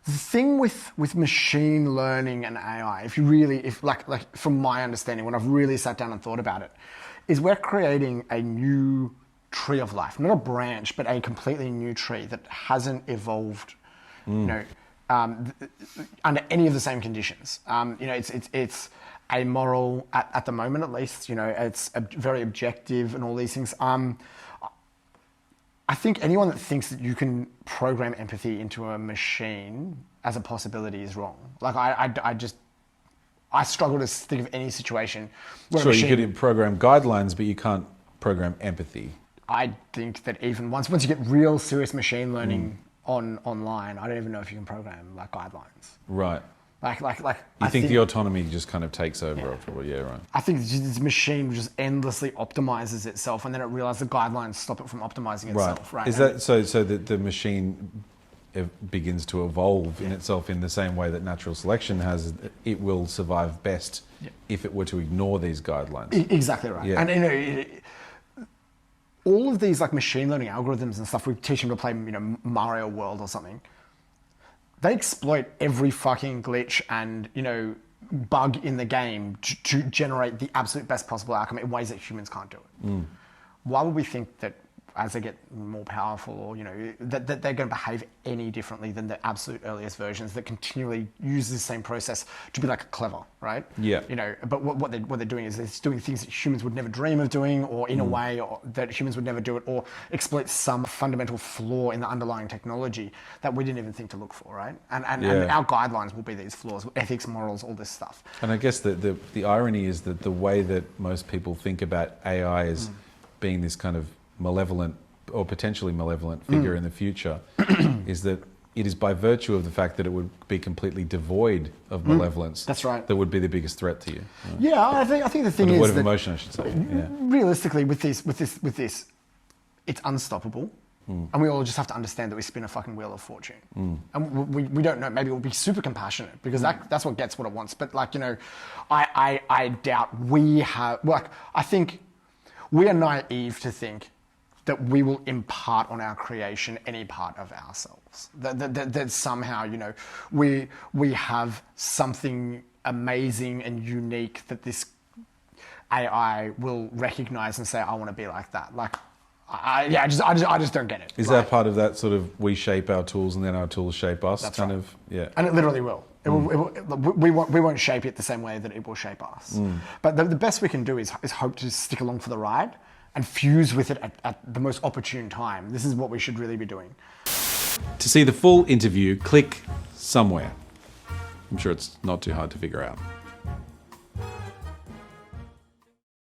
The thing with machine learning and AI, if from my understanding, when I've really sat down and thought about it, is we're creating a new tree of life, not a branch, but a completely new tree that hasn't evolved, under any of the same conditions. It's amoral at the moment, at least. It's very objective and all these things. I think anyone that thinks that you can program empathy into a machine as a possibility is wrong. Like I struggle to think of any situation where Sure, you could program guidelines, but you can't program empathy. I think that even once you get real serious machine learning online, I don't even know if you can program like guidelines. Right. I think the autonomy just kind of takes over after a while. Yeah, right. I think this machine just endlessly optimizes itself, and then it realizes the guidelines stop it from optimizing itself. Right. Is that so that the machine begins to evolve in itself in the same way that natural selection has? It will survive best if it were to ignore these guidelines. Exactly right. Yeah. And all of these like machine learning algorithms and stuff, we teach them to play Mario World or something. They exploit every fucking glitch and bug in the game to generate the absolute best possible outcome in ways that humans can't do it. Why would we think that as they get more powerful, or that they're going to behave any differently than the absolute earliest versions that continually use the same process to be like clever, right? Yeah. But what they're doing is they're doing things that humans would never dream of doing, or in a way that humans would never do it, or exploit some fundamental flaw in the underlying technology that we didn't even think to look for, right? And our guidelines will be these flaws, ethics, morals, all this stuff. And I guess the irony is that the way that most people think about AI as being this kind of malevolent or potentially malevolent figure in the future is that it is by virtue of the fact that it would be completely devoid of malevolence. That's right. That would be the biggest threat to you. Right? Yeah, I think the thing is devoid of that emotion, I should say. Yeah. Realistically, with this, it's unstoppable, and we all just have to understand that we spin a fucking wheel of fortune, and we don't know. Maybe we'll be super compassionate because that's what gets what it wants. But I doubt we have. I think we are naive to think that we will impart on our creation any part of ourselves. That somehow, we have something amazing and unique that this AI will recognize and say, I want to be like that. I just don't get it. Is that part of that sort of we shape our tools and then our tools shape us? That's kind right. of, yeah. And it literally will. We won't shape it the same way that it will shape us. But the best we can do is hope to stick along for the ride and fuse with it at the most opportune time. This is what we should really be doing. To see the full interview, click somewhere. I'm sure it's not too hard to figure out.